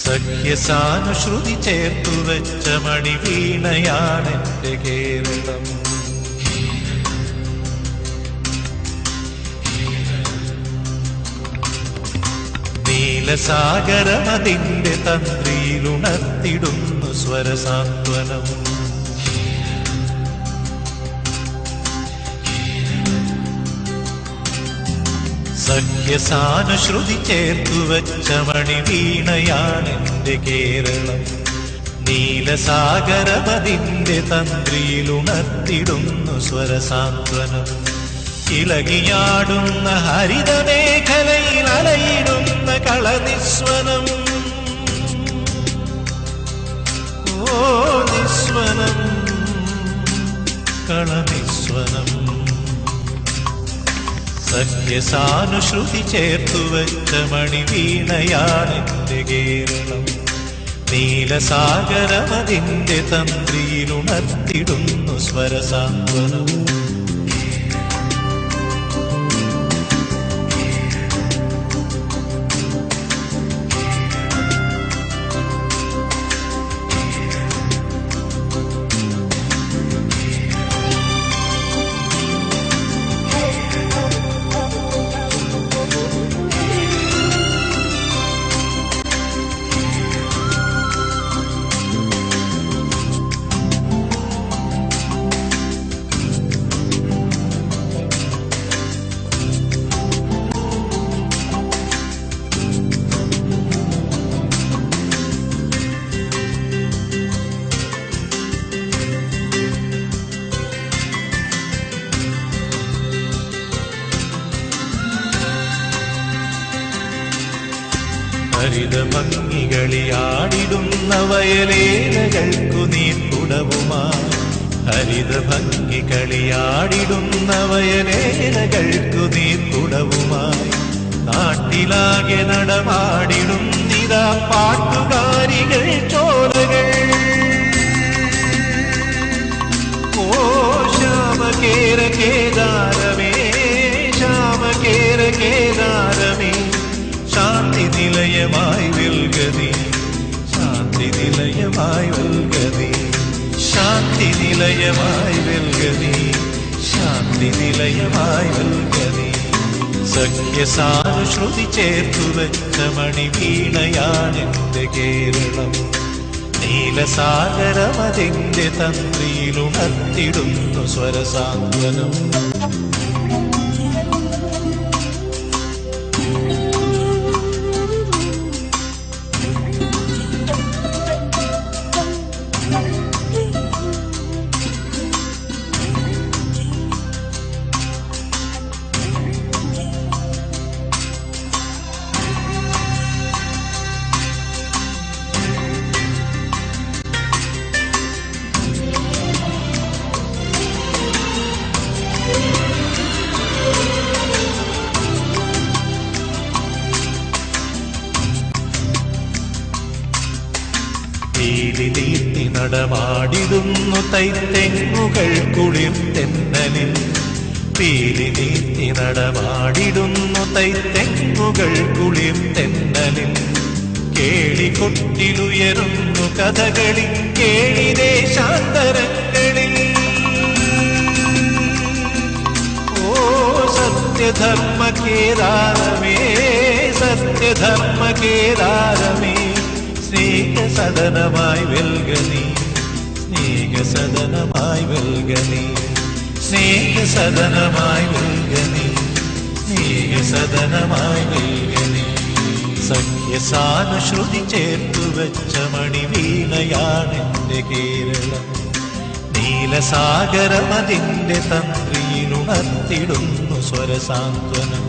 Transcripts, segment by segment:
സഖ്യസാനുശ്രുതി ചേർത്തുവെച്ച മണിവീണയാണെന്റെ കേരളം. നീലസാഗരമതിന്റെ തന്ത്രിയിലുണർത്തിടുന്നു സ്വരസാന്ത്വനം. സഖ്യസാനുശ്രുതി ചേർത്തുവെച്ച മണിവീണയാണെന്റെ കേരളം. നീലസാഗരമതിന്റെ തന്ത്രിയിലുണർത്തിടുന്നു സ്വരസാന്ത്വനം. ഇളകിയാടുന്ന ഹരിതമേഖലയിൽ അലയിടുന്ന കളനിസ്വനം. ഓ നിസ്വനം, കളനിസ്വനം. സഖ്യസാനുശ്രുതി ചേർത്തുവെച്ച മണിവീണയാണെന്റെ കേരളം. നീലസാഗരമതിന്റെ തന്ത്രിയിലുണർത്തിടുന്നു സ്വരസാന്ത്വനം. ഹരിതഭംഗികളിയാടിടുന്ന വയലേലകൾക്കു നീർക്കുടവുമായി. ഹരിതഭംഗികളിയാടിടുന്ന വയലേലകൾക്കു നീർക്കുടവുമായി. നാട്ടിലാകെ നടമാടിടുന്നിതാ പാട്ടുകാരികൾ ചോലകൾ. ഓ ശ്യാമകേര കേദാരമേ, ശ്യാമകേര കേദാരമേ, ശാന്തി നിലയമായി വെൽഗതി, ശാന്തി നിലയമായി വെൽഗതി, ശാന്തി നിലയമായി വെൽഗതി, ശാന്തി നിലയമായി വെൽഗതി. സഖ്യസാനുശ്രുതി ചേർത്തുവെച്ച മണിവീണയാണെന്റെ കേരളം. നീലസാഗരമതിന്റെ തന്ത്രിയിലുണർത്തിടുന്നു സ്വരസാന്ത്വനം. പീലി നീട്ടി നടമാടിടുന്നു തൈത്തെങ്ങുകൾ കുളിർത്തെന്നലിൽ. പീലി നീട്ടി നടമാടിടുന്നു തൈത്തെങ്ങുകൾ കുളിർത്തെന്നലിൽ. കേളികൊട്ടിലുയരുന്നു കഥകളി കേളിദേശാന്തരങ്ങളിൽ. ഓ സത്യധർമ്മ കേദാരമേ, സത്യധർമ്മ കേദാരമേ, സ്നേഹസദനമായി വെൽഗനി, സ്നേഹസദനമായി വെൽഗനി, സ്നേഹസദനമായി വെൽഗനി, സ്നേഹസദനമായി വെൽഗനി. സഖ്യസാനുശ്രുതി ചേർത്തുവെച്ച മണിവീണയാണെന്റെ കേരളം. നീലസാഗരമതിന്റെ തന്ത്രിയിലുണർത്തിടുന്നു സ്വരസാന്ത്വനം.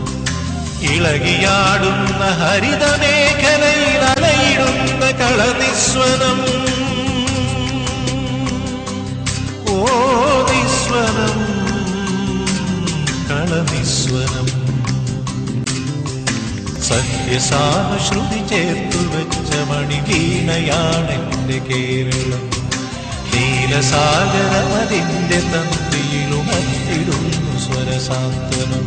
ഇളകിയാടുന്ന ഹരിതമേഖലയിൽ അലയിടുന്ന കളനിസ്വനം. ഓ നിസ്വനം, കളനിസ്വനം. സഖ്യസാനുശ്രുതി ചേർത്തുവെച്ച മണിവീണയാണെന്റെ കേരളം. നീലസാഗരമതിന്റെ തന്ത്രിയിലുണർത്തിടുന്നു സ്വരസാന്ത്വനം.